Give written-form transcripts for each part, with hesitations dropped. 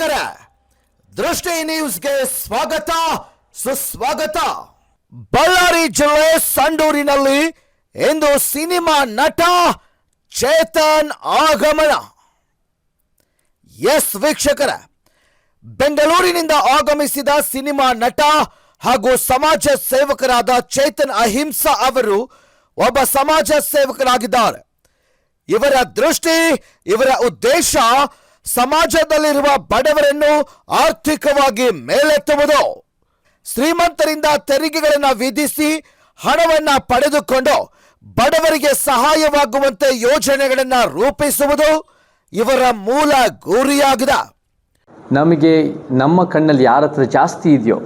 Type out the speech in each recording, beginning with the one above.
ವೀಕ್ಷಕರೇ, ದೃಷ್ಟಿ ನ್ಯೂಸ್ಗೆ ಸ್ವಾಗತ ಸುಸ್ವಾಗತ. ಬಳ್ಳಾರಿ ಜಿಲ್ಲೆ ಸಂಡೂರಿನಲ್ಲಿ ಇಂದು ಸಿನಿಮಾ ನಟ ಚೇತನ್ ಆಗಮನ. ಎಸ್ ವೀಕ್ಷಕರೇ, ಬೆಂಗಳೂರಿನಿಂದ ಆಗಮಿಸಿದ ಸಿನಿಮಾ ನಟ ಹಾಗೂ ಸಮಾಜ ಸೇವಕರಾದ ಚೇತನ್ ಅಹಿಂಸಾ ಅವರು ಒಬ್ಬ ಸಮಾಜ ಸೇವಕರಾಗಿದ್ದಾರೆ. ಇವರ ದೃಷ್ಟಿ, ಇವರ ಉದ್ದೇಶ ಸಮಾಜದಲ್ಲಿರುವ ಬಡವರನ್ನು ಆರ್ಥಿಕವಾಗಿ ಮೇಲೆತ್ತುವುದು. ಶ್ರೀಮಂತರಿಂದ ತೆರಿಗೆಗಳನ್ನು ವಿಧಿಸಿ ಹಣವನ್ನ ಪಡೆದುಕೊಂಡು ಬಡವರಿಗೆ ಸಹಾಯವಾಗುವಂತೆ ಯೋಜನೆಗಳನ್ನು ರೂಪಿಸುವುದು ಇವರ ಮೂಲ ಗುರಿಯಾಗಿದೆ. ನಮಗೆ ನಮ್ಮ ಕಣ್ಣಲ್ಲಿ ಯಾರ ಹತ್ರ ಜಾಸ್ತಿ ಇದೆಯೋ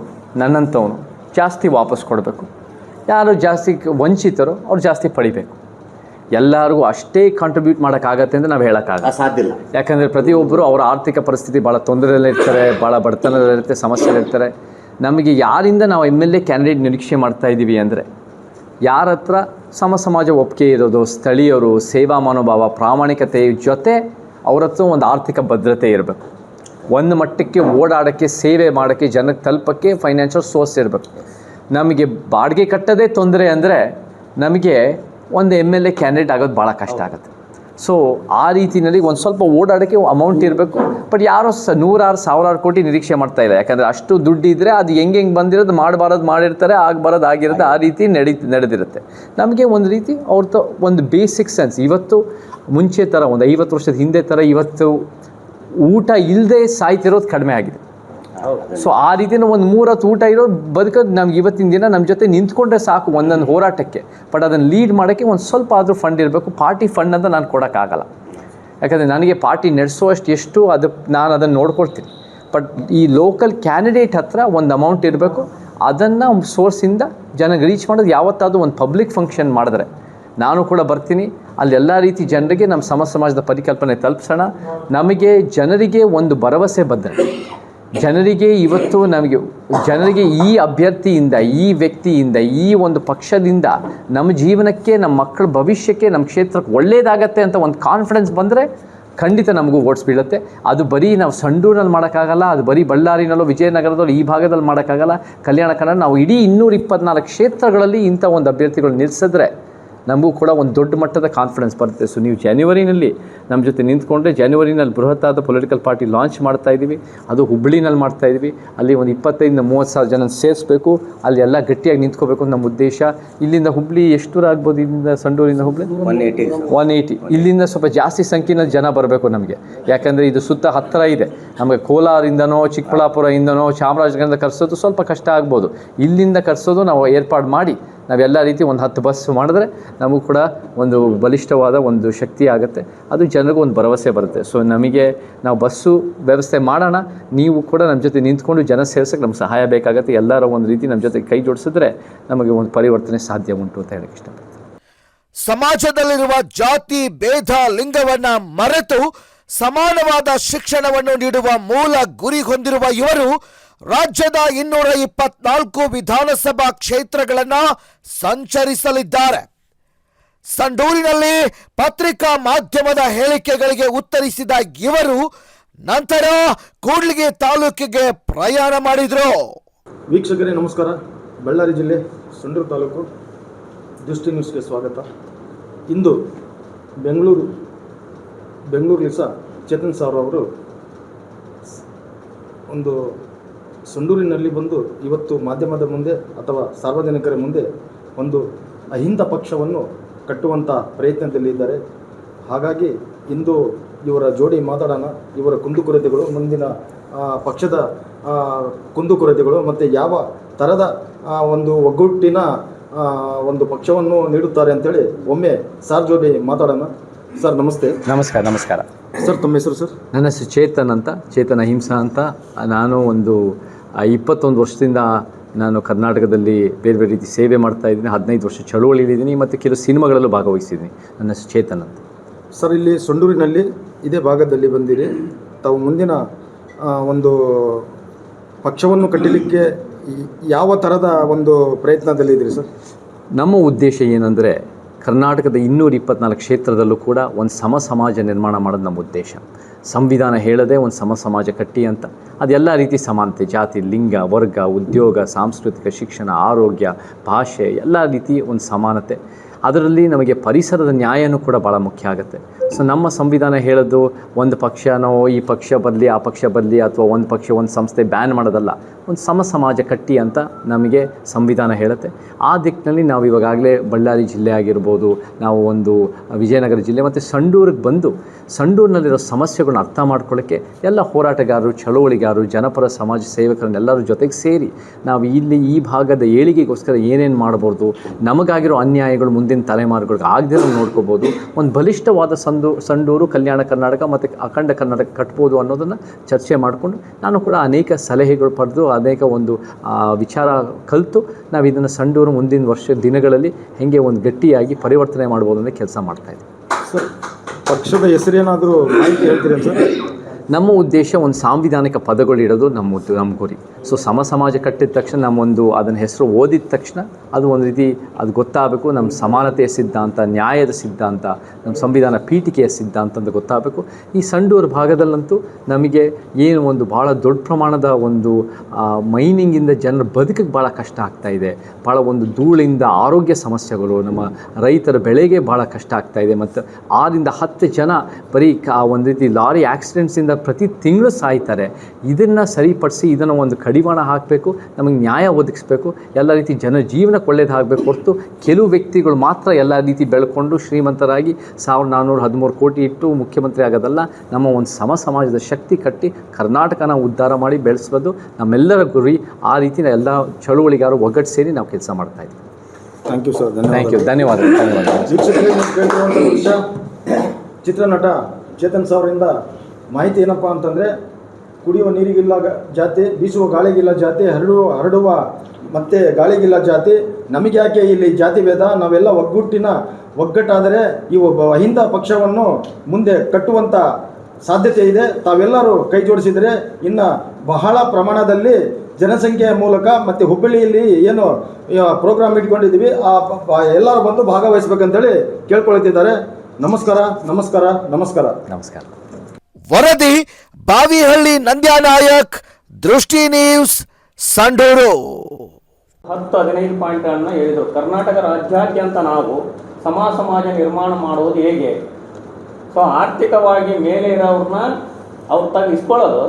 ನನ್ನಂಥವನು ಜಾಸ್ತಿ ವಾಪಸ್ ಕೊಡಬೇಕು, ಯಾರು ಜಾಸ್ತಿ ವಂಚಿತರೋ ಅವ್ರು ಜಾಸ್ತಿ ಪಡಿಬೇಕು. ಎಲ್ಲರಿಗೂ ಅಷ್ಟೇ ಕಾಂಟ್ರಿಬ್ಯೂಟ್ ಮಾಡೋಕ್ಕಾಗತ್ತೆ ಅಂತ ನಾವು ಹೇಳೋಕ್ಕಾಗಲ್ಲ, ಸಾಧ್ಯ ಇಲ್ಲ. ಯಾಕಂದರೆ ಪ್ರತಿಯೊಬ್ಬರು ಅವರ ಆರ್ಥಿಕ ಪರಿಸ್ಥಿತಿ ಭಾಳ ತೊಂದರೆಯಲ್ಲಿರ್ತಾರೆ, ಭಾಳ ಬಡತನದಲ್ಲಿರುತ್ತೆ, ಸಮಸ್ಯೆಗಳಿರ್ತಾರೆ. ನಮಗೆ ಯಾರಿಂದ ನಾವು MLA ಕ್ಯಾಂಡಿಡೇಟ್ ನಿರೀಕ್ಷೆ ಮಾಡ್ತಾ ಇದ್ದೀವಿ ಅಂದರೆ ಯಾರ ಹತ್ರ ಸಮಾಜ ಒಪ್ಪಿಗೆ ಇರೋದು, ಸ್ಥಳೀಯರು, ಸೇವಾ ಮನೋಭಾವ, ಪ್ರಾಮಾಣಿಕತೆ ಜೊತೆ ಅವ್ರ ಹತ್ರ ಒಂದು ಆರ್ಥಿಕ ಭದ್ರತೆ ಇರಬೇಕು. ಒಂದು ಮಟ್ಟಕ್ಕೆ ಓಡಾಡೋಕ್ಕೆ, ಸೇವೆ ಮಾಡೋಕ್ಕೆ, ಜನಕ್ಕೆ ತಲುಪೋಕ್ಕೆ ಫೈನಾನ್ಷಿಯಲ್ ಸೋರ್ಸ್ ಇರಬೇಕು. ನಮಗೆ ಬಾಡಿಗೆ ಕಟ್ಟೋದೇ ತೊಂದರೆ ಅಂದರೆ ನಮಗೆ ಒಂದು MLA ಕ್ಯಾಂಡಿಡೇಟ್ ಆಗೋದು ಭಾಳ ಕಷ್ಟ ಆಗುತ್ತೆ. ಸೊ ಆ ರೀತಿಯಲ್ಲಿ ಒಂದು ಸ್ವಲ್ಪ ಓಡಾಡೋಕ್ಕೆ ಅಮೌಂಟ್ ಇರಬೇಕು. ಬಟ್ ಯಾರೋ ನೂರಾರು ಸಾವಿರಾರು ಕೋಟಿ ನಿರೀಕ್ಷೆ ಮಾಡ್ತಾ ಇಲ್ಲ. ಯಾಕಂದರೆ ಅಷ್ಟು ದುಡ್ಡು ಇದ್ದರೆ ಅದು ಹೆಂಗೆ ಬಂದಿರೋದು, ಮಾಡಬಾರದು ಮಾಡಿರ್ತಾರೆ, ಆಗಬಾರದು ಆಗಿರುತ್ತೆ, ಆ ರೀತಿ ನಡೆದಿರುತ್ತೆ. ನಮಗೆ ಒಂದು ರೀತಿ ಅವ್ರದ್ದು ಒಂದು ಬೇಸಿಕ್ ಸೆನ್ಸ್, ಇವತ್ತು ಮುಂಚೆ ಥರ ಒಂದು 50 ವರ್ಷದ ಹಿಂದೆ ಥರ ಇವತ್ತು ಊಟ ಇಲ್ಲದೆ ಸಾಯ್ತಿರೋದು ಕಡಿಮೆ ಆಗಿದೆ. ಸೊ ಆ ರೀತಿಯ ಒಂದು 3 ಹೊತ್ತು ಊಟ ಇರೋ ಬದುಕೋದು ನಮ್ಗೆ ಇವತ್ತಿನ ದಿನ ನಮ್ಮ ಜೊತೆ ನಿಂತ್ಕೊಂಡ್ರೆ ಸಾಕು ಒಂದೊಂದು ಹೋರಾಟಕ್ಕೆ. ಬಟ್ ಅದನ್ನು ಲೀಡ್ ಮಾಡೋಕ್ಕೆ ಒಂದು ಸ್ವಲ್ಪ ಆದರೂ ಫಂಡ್ ಇರಬೇಕು. ಪಾರ್ಟಿ ಫಂಡ್ ಅಂತ ನಾನು ಕೊಡೋಕ್ಕಾಗಲ್ಲ, ಯಾಕಂದರೆ ನನಗೆ ಪಾರ್ಟಿ ನಡೆಸೋಷ್ಟು ಎಷ್ಟು ನಾನು ಅದನ್ನು ನೋಡ್ಕೊಳ್ತೀನಿ. ಬಟ್ ಈ ಲೋಕಲ್ ಕ್ಯಾಂಡಿಡೇಟ್ ಹತ್ರ ಒಂದು ಅಮೌಂಟ್ ಇರಬೇಕು. ಅದನ್ನು ಸೋರ್ಸಿಂದ ಜನಕ್ಕೆ ರೀಚ್ ಮಾಡೋದು. ಯಾವತ್ತಾದರೂ ಒಂದು ಪಬ್ಲಿಕ್ ಫಂಕ್ಷನ್ ಮಾಡಿದ್ರೆ ನಾನು ಕೂಡ ಬರ್ತೀನಿ, ಅಲ್ಲಿ ಎಲ್ಲ ರೀತಿ ಜನರಿಗೆ ನಮ್ಮ ಸಮಾಜದ ಪರಿಕಲ್ಪನೆ ತಲುಪಿಸೋಣ. ನಮಗೆ ಜನರಿಗೆ ಒಂದು ಭರವಸೆ ಬದ್ಧತೆ, ಜನರಿಗೆ ಇವತ್ತು ನಮಗೆ ಜನರಿಗೆ ಈ ಅಭ್ಯರ್ಥಿಯಿಂದ, ಈ ವ್ಯಕ್ತಿಯಿಂದ, ಈ ಒಂದು ಪಕ್ಷದಿಂದ ನಮ್ಮ ಜೀವನಕ್ಕೆ, ನಮ್ಮ ಮಕ್ಕಳ ಭವಿಷ್ಯಕ್ಕೆ, ನಮ್ಮ ಕ್ಷೇತ್ರಕ್ಕೆ ಒಳ್ಳೆಯದಾಗತ್ತೆ ಅಂತ ಒಂದು ಕಾನ್ಫಿಡೆನ್ಸ್ ಬಂದರೆ ಖಂಡಿತ ನಮಗೂ ಓಟ್ಸ್ ಬೀಳುತ್ತೆ. ಅದು ಬರೀ ನಾವು ಸಂಡೂರಿನಲ್ಲಿ ಮಾಡೋಕ್ಕಾಗಲ್ಲ, ಅದು ಬರೀ ಬಳ್ಳಾರಿನಲ್ಲೋ ವಿಜಯನಗರದಲ್ಲೋ ಈ ಭಾಗದಲ್ಲಿ ಮಾಡೋಕ್ಕಾಗಲ್ಲ. ಕಲ್ಯಾಣ ಕನ್ನಡ ನಾವು ಇಡೀ 224 ಕ್ಷೇತ್ರಗಳಲ್ಲಿ ಇಂಥ ಒಂದು ಅಭ್ಯರ್ಥಿಗಳು ನಿಲ್ಲಿಸಿದ್ರೆ ನಮಗೂ ಕೂಡ ಒಂದು ದೊಡ್ಡ ಮಟ್ಟದ ಕಾನ್ಫಿಡೆನ್ಸ್ ಬರುತ್ತೆ. ಸೊ ನೀವು ಜನವರಿನಲ್ಲಿ ನಮ್ಮ ಜೊತೆ ನಿಂತ್ಕೊಂಡ್ರೆ, ಜನವರಿನಲ್ಲಿ ಬೃಹತ್ತಾದ ಪೊಲಿಟಿಕಲ್ ಪಾರ್ಟಿ ಲಾಂಚ್ ಮಾಡ್ತಾಯಿದ್ದೀವಿ. ಅದು ಹುಬ್ಬಳ್ಳಿನಲ್ಲಿ ಮಾಡ್ತಾಯಿದ್ದೀವಿ. ಅಲ್ಲಿ ಒಂದು 25-30 ಸಾವಿರ ಜನ ಸೇರಿಸ್ಬೇಕು. ಅಲ್ಲಿ ಎಲ್ಲ ಗಟ್ಟಿಯಾಗಿ ನಿಂತ್ಕೋಬೇಕು ಅಂತ ನಮ್ಮ ಉದ್ದೇಶ. ಇಲ್ಲಿಂದ ಹುಬ್ಬಳ್ಳಿ ಎಷ್ಟು ದೂರ ಆಗ್ಬೋದು? ಇಲ್ಲಿಂದ ಸಂಡೂರಿಂದ ಹುಬ್ಬಳ್ಳಿ 180. ಇಲ್ಲಿಂದ ಸ್ವಲ್ಪ ಜಾಸ್ತಿ ಸಂಖ್ಯೆಯಲ್ಲಿ ಜನ ಬರಬೇಕು ನಮಗೆ, ಯಾಕಂದರೆ ಇದು ಸುತ್ತ ಹತ್ತಿರ ಇದೆ. ನಮಗೆ ಕೋಲಾರಿಂದನೋ, ಚಿಕ್ಕಬಳ್ಳಾಪುರದಿಂದನೋ, ಚಾಮರಾಜನಗರದಿಂದ ಕರೆಸೋದು ಸ್ವಲ್ಪ ಕಷ್ಟ ಆಗ್ಬೋದು. ಇಲ್ಲಿಂದ ಕರೆಸೋದು ನಾವು ಏರ್ಪಾಡು ಮಾಡಿ ನಾವೆಲ್ಲ ರೀತಿ ಒಂದು 10 ಬಸ್ ಮಾಡಿದ್ರೆ ನಮಗೂ ಕೂಡ ಒಂದು ಬಲಿಷ್ಠವಾದ ಒಂದು ಶಕ್ತಿ ಆಗುತ್ತೆ. ಅದು ಜನರಿಗೂ ಒಂದು ಭರವಸೆ ಬರುತ್ತೆ. ಸೊ ನಮಗೆ ನಾವು ಬಸ್ಸು ವ್ಯವಸ್ಥೆ ಮಾಡೋಣ, ನೀವು ಕೂಡ ನಮ್ಮ ಜೊತೆ ನಿಂತ್ಕೊಂಡು ಜನ ಸೇರ್ಸೋಕ್ಕೆ ನಮ್ಗೆ ಸಹಾಯ ಬೇಕಾಗುತ್ತೆ. ಎಲ್ಲರ ಒಂದು ರೀತಿ ನಮ್ಮ ಜೊತೆ ಕೈ ಜೋಡಿಸಿದ್ರೆ ನಮಗೆ ಒಂದು ಪರಿವರ್ತನೆ ಸಾಧ್ಯ ಉಂಟು ಅಂತ ಹೇಳಕ್ಕೆ ಇಷ್ಟಪಡ್ತೀನಿ. ಸಮಾಜದಲ್ಲಿರುವ ಜಾತಿ ಭೇದ ಲಿಂಗವನ್ನ ಮರೆತು ಸಮಾನವಾದ ಶಿಕ್ಷಣವನ್ನು ನೀಡುವ ಮೂಲ ಗುರಿ ಹೊಂದಿರುವ ಇವರು ರಾಜ್ಯದ 224 ವಿಧಾನಸಭಾ ಕ್ಷೇತ್ರಗಳನ್ನು ಸಂಚರಿಸಲಿದ್ದಾರೆ. ಸಂಡೂರಿನಲ್ಲಿ ಪತ್ರಿಕಾ ಮಾಧ್ಯಮದ ಹೇಳಿಕೆಗಳಿಗೆ ಉತ್ತರಿಸಿದ ಇವರು ನಂತರ ಕೂಡ್ಲಿಗಿ ತಾಲೂಕಿಗೆ ಪ್ರಯಾಣ ಮಾಡಿದ್ರು. ವೀಕ್ಷಕರೇ ನಮಸ್ಕಾರ. ಬಳ್ಳಾರಿ ಜಿಲ್ಲೆ ಸಂಡೂರು ತಾಲೂಕು ದೃಷ್ಟಿ ನ್ಯೂಸ್ಗೆ ಸ್ವಾಗತ. ಇಂದು ಬೆಂಗಳೂರಲ್ಲಿ ಸಹ ಚೇತನ್ ಸರ್ ಅವರು ಒಂದು ಸಂಡೂರಿನಲ್ಲಿ ಬಂದು ಇವತ್ತು ಮಾಧ್ಯಮದ ಮುಂದೆ ಅಥವಾ ಸಾರ್ವಜನಿಕರ ಮುಂದೆ ಒಂದು ಅಹಿಂದ ಪಕ್ಷವನ್ನು ಕಟ್ಟುವಂಥ ಪ್ರಯತ್ನದಲ್ಲಿದ್ದಾರೆ. ಹಾಗಾಗಿ ಇಂದು ಇವರ ಜೋಡಿ ಮಾತಾಡೋಣ. ಇವರ ಕುಂದುಕೊರತೆಗಳು, ಮುಂದಿನ ಪಕ್ಷದ ಕುಂದುಕೊರತೆಗಳು ಮತ್ತು ಯಾವ ಥರದ ಒಂದು ಒಗ್ಗಟ್ಟಿನ ಒಂದು ಪಕ್ಷವನ್ನು ನೀಡುತ್ತಾರೆ ಅಂತೇಳಿ ಒಮ್ಮೆ ಸರ್ ಜೋಡಿ ಮಾತಾಡೋಣ. ಸರ್ ನಮಸ್ತೆ. ನಮಸ್ಕಾರ ಸರ್, ತಮ್ಮ ಹೆಸರು? ಸರ್, ನನ್ನ ಹೆಸರು ಚೇತನ್ ಅಂತ, ಚೇತನ್ ಅಹಿಂಸಾ ಅಂತ. ನಾನು ಒಂದು 21 ವರ್ಷದಿಂದ ನಾನು ಕರ್ನಾಟಕದಲ್ಲಿ ಬೇರೆ ಬೇರೆ ರೀತಿ ಸೇವೆ ಮಾಡ್ತಾ ಇದ್ದೀನಿ. 15 ವರ್ಷ ಚಳುವಳಿಲಿದ್ದೀನಿ ಮತ್ತು ಕೆಲವು ಸಿನಿಮಾಗಳಲ್ಲೂ ಭಾಗವಹಿಸಿದ್ದೀನಿ. ನನ್ನ ಹೆಸರು ಚೇತನ್ ಅಂತ. ಸರ್, ಇಲ್ಲಿ ಸಂಡೂರಿನಲ್ಲಿ ಇದೇ ಭಾಗದಲ್ಲಿ ಬಂದಿರಿ. ತಾವು ಮುಂದಿನ ಒಂದು ಪಕ್ಷವನ್ನು ಕಟ್ಟಲಿಕ್ಕೆ ಯಾವ ಥರದ ಒಂದು ಪ್ರಯತ್ನದಲ್ಲಿದ್ದೀರಿ ಸರ್? ನಮ್ಮ ಉದ್ದೇಶ ಏನಂದರೆ ಕರ್ನಾಟಕದ 224 ಕ್ಷೇತ್ರದಲ್ಲೂ ಕೂಡ ಒಂದು ಸಮಾಜ ನಿರ್ಮಾಣ ಮಾಡೋದು ನಮ್ಮ ಉದ್ದೇಶ. ಸಂವಿಧಾನ ಹೇಳದೆ ಒಂದು ಸಮಾಜ ಕಟ್ಟಿ ಅಂತ. ಅದೆಲ್ಲ ರೀತಿ ಸಮಾನತೆ, ಜಾತಿ, ಲಿಂಗ, ವರ್ಗ, ಉದ್ಯೋಗ, ಸಾಂಸ್ಕೃತಿಕ, ಶಿಕ್ಷಣ, ಆರೋಗ್ಯ, ಭಾಷೆ, ಎಲ್ಲ ರೀತಿ ಒಂದು ಸಮಾನತೆ. ಅದರಲ್ಲಿ ನಮಗೆ ಪರಿಸರದ ನ್ಯಾಯನೂ ಕೂಡ ಭಾಳ ಮುಖ್ಯ ಆಗುತ್ತೆ. ಸೊ ನಮ್ಮ ಸಂವಿಧಾನ ಹೇಳೋದು ಒಂದು ಪಕ್ಷನೋ ಈ ಪಕ್ಷ ಬರಲಿ ಆ ಪಕ್ಷ ಬರಲಿ ಅಥವಾ ಒಂದು ಪಕ್ಷ ಒಂದು ಸಂಸ್ಥೆ ಬ್ಯಾನ್ ಮಾಡೋದಲ್ಲ, ಒಂದು ಸಮಾಜ ಕಟ್ಟಿ ಅಂತ ನಮಗೆ ಸಂವಿಧಾನ ಹೇಳುತ್ತೆ. ಆ ದಿಕ್ಕಿನಲ್ಲಿ ನಾವು ಇವಾಗಲೇ ಬಳ್ಳಾರಿ ಜಿಲ್ಲೆ ಆಗಿರ್ಬೋದು, ನಾವು ಒಂದು ವಿಜಯನಗರ ಜಿಲ್ಲೆ ಮತ್ತು ಸಂಡೂರಿಗೆ ಬಂದು ಸಂಡೂರಿನಲ್ಲಿರೋ ಸಮಸ್ಯೆಗಳನ್ನ ಅರ್ಥ ಮಾಡ್ಕೊಳ್ಳೋಕ್ಕೆ ಎಲ್ಲ ಹೋರಾಟಗಾರರು, ಚಳುವಳಿಗಾರರು, ಜನಪರ ಸಮಾಜ ಸೇವಕರನ್ನೆಲ್ಲರೂ ಜೊತೆಗೆ ಸೇರಿ ನಾವು ಇಲ್ಲಿ ಈ ಭಾಗದ ಏಳಿಗೆಗೋಸ್ಕರ ಏನೇನು ಮಾಡ್ಬೋದು, ನಮಗಾಗಿರೋ ಅನ್ಯಾಯಗಳು ಮುಂದಿನ ತಲೆಮಾರುಗಳಿಗೆ ಆಗದಿರೋ ನೋಡ್ಕೋಬೋದು, ಒಂದು ಬಲಿಷ್ಠವಾದ ಸಂಡೂರು, ಕಲ್ಯಾಣ ಕರ್ನಾಟಕ ಮತ್ತು ಅಖಂಡ ಕರ್ನಾಟಕ ಕಟ್ಬೋದು ಅನ್ನೋದನ್ನು ಚರ್ಚೆ ಮಾಡಿಕೊಂಡು ನಾನು ಕೂಡ ಅನೇಕ ಸಲಹೆಗಳು ಪಡೆದು ಅನೇಕ ಒಂದು ವಿಚಾರ ಕಲಿತು ನಾವು ಇದನ್ನು ಸಂಡೂರು ಮುಂದಿನ ದಿನಗಳಲ್ಲಿ ಹೇಗೆ ಒಂದು ಗಟ್ಟಿಯಾಗಿ ಪರಿವರ್ತನೆ ಮಾಡ್ಬೋದು ಅನ್ನೋ ಕೆಲಸ ಮಾಡ್ತಾಯಿದ್ದೀವಿ. ಸರ್, ಪಕ್ಷದ ಹೆಸರೇನಾದರೂ ಮಾಹಿತಿ ಹೇಳ್ತೀರಾ ಸರ್? ನಮ್ಮ ಉದ್ದೇಶ ಒಂದು ಸಾಂವಿಧಾನಿಕ ಪದಗಳಿಡೋದು ನಮ್ಮ ಗುರಿ. ಸೊ ಸಮಾಜ ಕಟ್ಟಿದ ತಕ್ಷಣ ನಮ್ಮೊಂದು ಅದನ್ನ ಹೆಸರು ಓದಿದ ತಕ್ಷಣ ಅದು ಒಂದು ರೀತಿ ಅದು ಗೊತ್ತಾಗಬೇಕು, ನಮ್ಮ ಸಮಾನತೆಯ ಸಿದ್ಧಾಂತ, ನ್ಯಾಯದ ಸಿದ್ಧಾಂತ, ನಮ್ಮ ಸಂವಿಧಾನ ಪೀಠಿಕೆಯ ಸಿದ್ಧಾಂತ ಅಂತ ಗೊತ್ತಾಗಬೇಕು. ಈ ಸಂಡೂರು ಭಾಗದಲ್ಲಂತೂ ನಮಗೆ ಏನು ಒಂದು ಭಾಳ ದೊಡ್ಡ ಪ್ರಮಾಣದ ಒಂದು ಮೈನಿಂಗಿಂದ ಜನರ ಬದುಕಿಗೆ ಭಾಳ ಕಷ್ಟ ಆಗ್ತಾಯಿದೆ. ಭಾಳ ಒಂದು ಧೂಳಿಂದ ಆರೋಗ್ಯ ಸಮಸ್ಯೆಗಳು, ನಮ್ಮ ರೈತರ ಬೆಳೆಗೆ ಭಾಳ ಕಷ್ಟ ಆಗ್ತಾಯಿದೆ. ಮತ್ತು 6-10 ಜನ ಬರೀ ಒಂದು ರೀತಿ ಲಾರಿ ಆಕ್ಸಿಡೆಂಟ್ಸಿಂದ ಪ್ರತಿ ತಿಂಗಳು ಸಾಯ್ತಾರೆ. ಇದನ್ನು ಸರಿಪಡಿಸಿ ಇದನ್ನು ಒಂದು ಕಡಿವಾಣ ಹಾಕಬೇಕು, ನಮಗೆ ನ್ಯಾಯ ಒದಗಿಸ್ಬೇಕು, ಎಲ್ಲ ರೀತಿ ಜನ ಜೀವನಕ್ಕೆ ಒಳ್ಳೇದಾಗಬೇಕು. ಹೊರತು ಕೆಲವು ವ್ಯಕ್ತಿಗಳು ಮಾತ್ರ ಎಲ್ಲ ರೀತಿ ಬೆಳ್ಕೊಂಡು ಶ್ರೀಮಂತರಾಗಿ 1413 ಕೋಟಿ ಇಟ್ಟು ಮುಖ್ಯಮಂತ್ರಿ ಆಗೋದಲ್ಲ. ನಮ್ಮ ಒಂದು ಸಮಾಜದ ಶಕ್ತಿ ಕಟ್ಟಿ ಕರ್ನಾಟಕನ ಉದ್ಧಾರ ಮಾಡಿ ಬೆಳೆಸೋದು ನಮ್ಮೆಲ್ಲರ ಗುರಿ. ಆ ರೀತಿ ಎಲ್ಲ ಚಳುವಳಿಗಾರರು ಒಗ್ಗಟ್ಟು ಸೇರಿ ನಾವು ಕೆಲಸ ಮಾಡ್ತಾಯಿದ್ದೀವಿ. Thank you sir. Thank you, ಧನ್ಯವಾದಗಳು. ಚಿತ್ರನಟ ಚೇತನ್ ಸರ್ ಅವರಿಂದ ಮಾಹಿತಿ ಏನಪ್ಪ ಅಂತಂದರೆ, ಕುಡಿಯುವ ನೀರಿಗಿಲ್ಲ ಜಾತಿ, ಬೀಸುವ ಗಾಳಿಗಿಲ್ಲ ಜಾತಿ, ಹರಡುವ ಮತ್ತು ಗಾಳಿಗಿಲ್ಲ ಜಾತಿ, ನಮಗೆ ಯಾಕೆ ಇಲ್ಲಿ ಜಾತಿ ಭೇದ, ನಾವೆಲ್ಲ ಒಗ್ಗಟ್ಟಾದರೆ ಈ ಅಹಿಂದ ಪಕ್ಷವನ್ನು ಮುಂದೆ ಕಟ್ಟುವಂಥ ಸಾಧ್ಯತೆ ಇದೆ. ತಾವೆಲ್ಲರೂ ಕೈ ಜೋಡಿಸಿದರೆ ಇನ್ನು ಬಹಳ ಪ್ರಮಾಣದಲ್ಲಿ ಜನಸಂಖ್ಯೆಯ ಮೂಲಕ ಮತ್ತು ಹುಬ್ಬಳ್ಳಿಯಲ್ಲಿ ಏನು ಪ್ರೋಗ್ರಾಮ್ ಇಟ್ಕೊಂಡಿದ್ದೀವಿ ಎಲ್ಲರೂ ಬಂದು ಭಾಗವಹಿಸಬೇಕಂತೇಳಿ ಕೇಳ್ಕೊಳ್ತಿದ್ದಾರೆ. ನಮಸ್ಕಾರ ನಮಸ್ಕಾರ ನಮಸ್ಕಾರ ನಮಸ್ಕಾರ. ವರದಿ ಬಾವಿಹಳ್ಳಿ ನಂದ್ಯಾನಾಯಕ್, ದೃಷ್ಟಿ ನ್ಯೂಸ್, ಸಂಡೂರು. 10-15 ಪಾಯಿಂಟ್ಗಳನ್ನು ಹೇಳಿದರು. ಕರ್ನಾಟಕ ರಾಜ್ಯಾದ್ಯಂತ ನಾವು ಸಮಾಜ ನಿರ್ಮಾಣ ಮಾಡುವುದು ಹೇಗೆ? ಸೊ ಆರ್ಥಿಕವಾಗಿ ಮೇಲೆ ಇರೋವ್ರನ್ನ ಅವ್ರು ಇಸ್ಕೊಳ್ಳೋದು,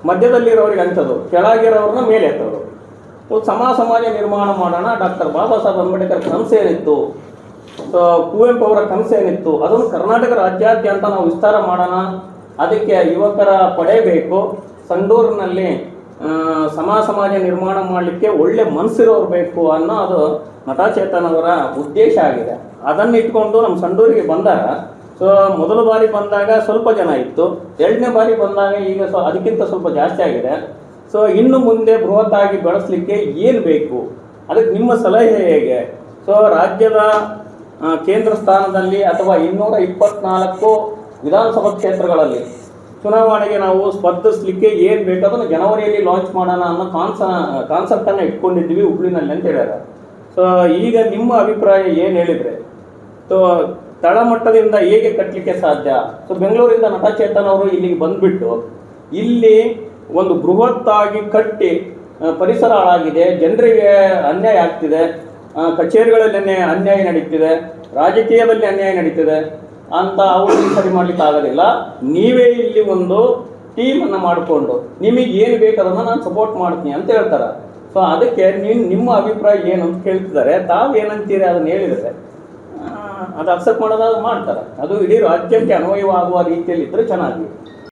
ಮಧ್ಯದಲ್ಲಿರೋರಿಗೆ ಹಂಚೋದು, ಕೆಳಗಿರೋವ್ರನ್ನ ಮೇಲೆ ಎತ್ತೋದು. ಸಮಾಜ ನಿರ್ಮಾಣ ಮಾಡೋಣ. ಡಾಕ್ಟರ್ ಬಾಬಾ ಸಾಹೇಬ್ ಅಂಬೇಡ್ಕರ್ ಕನಸೇನಿತ್ತು, ಸೊ ಕುವೆಂಪು ಅವರ ಕನಸೇನಿತ್ತು, ಅದನ್ನು ಕರ್ನಾಟಕ ರಾಜ್ಯಾದ್ಯಂತ ನಾವು ವಿಸ್ತಾರ ಮಾಡೋಣ. ಅದಕ್ಕೆ ಯುವಕರ ಪಡೆ ಬೇಕು. ಸಂಡೂರಿನಲ್ಲಿ ಸಮಾಜ ನಿರ್ಮಾಣ ಮಾಡಲಿಕ್ಕೆ ಒಳ್ಳೆ ಮನಸ್ಸಿರೋರು ಬೇಕು ಅನ್ನೋದು ನಟಚೇತನ್ ಅವರ ಉದ್ದೇಶ ಆಗಿದೆ. ಅದನ್ನು ಇಟ್ಕೊಂಡು ನಮ್ಮ ಸಂಡೂರಿಗೆ ಬಂದಾಗ, ಸೊ ಮೊದಲ ಬಾರಿ ಬಂದಾಗ ಸ್ವಲ್ಪ ಜನ ಇತ್ತು, 2ನೇ ಬಾರಿ ಬಂದಾಗ ಈಗ ಅದಕ್ಕಿಂತ ಸ್ವಲ್ಪ ಜಾಸ್ತಿ ಆಗಿದೆ. ಸೊ ಇನ್ನು ಮುಂದೆ ಬೃಹತ್ತಾಗಿ ಬೆಳೆಸಲಿಕ್ಕೆ ಏನು ಬೇಕು, ಅದಕ್ಕೆ ನಿಮ್ಮ ಸಲಹೆ ಹೇಗೆ? ಸೊ ರಾಜ್ಯದ ಕೇಂದ್ರ ಸ್ಥಾನದಲ್ಲಿ ಅಥವಾ 224 ವಿಧಾನಸಭಾ ಕ್ಷೇತ್ರಗಳಲ್ಲಿ ಚುನಾವಣೆಗೆ ನಾವು ಸ್ಪರ್ಧಿಸಲಿಕ್ಕೆ ಏನು ಬೇಕು ಅದನ್ನು ಜನವರಿಯಲ್ಲಿ ಲಾಂಚ್ ಮಾಡೋಣ ಅನ್ನೋ ಕಾನ್ಸೆಪ್ಟನ್ನು ಇಟ್ಕೊಂಡಿದ್ವಿ ಹುಬ್ಳಿನಲ್ಲಿ ಅಂತ ಹೇಳ್ಯಾರ. ಸೊ ಈಗ ನಿಮ್ಮ ಅಭಿಪ್ರಾಯ ಏನು ಹೇಳಿದರೆ, ಸೊ ತಳಮಟ್ಟದಿಂದ ಹೇಗೆ ಕಟ್ಟಲಿಕ್ಕೆ ಸಾಧ್ಯ? ಸೊ ಬೆಂಗಳೂರಿಂದ ನಟಚೇತನ್ ಅವರು ಇಲ್ಲಿಗೆ ಬಂದುಬಿಟ್ಟು ಇಲ್ಲಿ ಒಂದು ಬೃಹತ್ತಾಗಿ ಕಟ್ಟಿ ಪರಿಸರ ಹಾಳಾಗಿದೆ, ಜನರಿಗೆ ಅನ್ಯಾಯ ಆಗ್ತಿದೆ, ಕಚೇರಿಗಳಲ್ಲಿ ಅನ್ಯಾಯ ನಡೀತಿದೆ, ರಾಜಕೀಯದಲ್ಲಿ ಅನ್ಯಾಯ ನಡೀತಿದೆ ಅಂತ ಅವ್ರಿಗೆ ಸರಿ ಮಾಡಲಿಕ್ಕೆ ಆಗೋದಿಲ್ಲ. ನೀವೇ ಇಲ್ಲಿ ಒಂದು ಟೀಮನ್ನು ಮಾಡಿಕೊಂಡು ನಿಮಗೆ ಏನು ಬೇಕಾದನ್ನು ನಾನು ಸಪೋರ್ಟ್ ಮಾಡ್ತೀನಿ ಅಂತ ಹೇಳ್ತಾರೆ. ಸೊ ಅದಕ್ಕೆ ನಿಮ್ಮ ಅಭಿಪ್ರಾಯ ಏನು ಅಂತ ಕೇಳ್ತಿದ್ದಾರೆ. ತಾವು ಏನಂತೀರಿ ಅದನ್ನು ಹೇಳಿದರೆ ಅದು ಅಕ್ಸೆಪ್ಟ್ ಮಾಡೋದಾದ್ರು ಮಾಡ್ತಾರೆ. ಅದು ಇಡೀ ರಾಜ್ಯಕ್ಕೆ ಅನ್ವಯವಾಗುವ ರೀತಿಯಲ್ಲಿ ಇದ್ದರೆ ಚೆನ್ನಾಗಿ.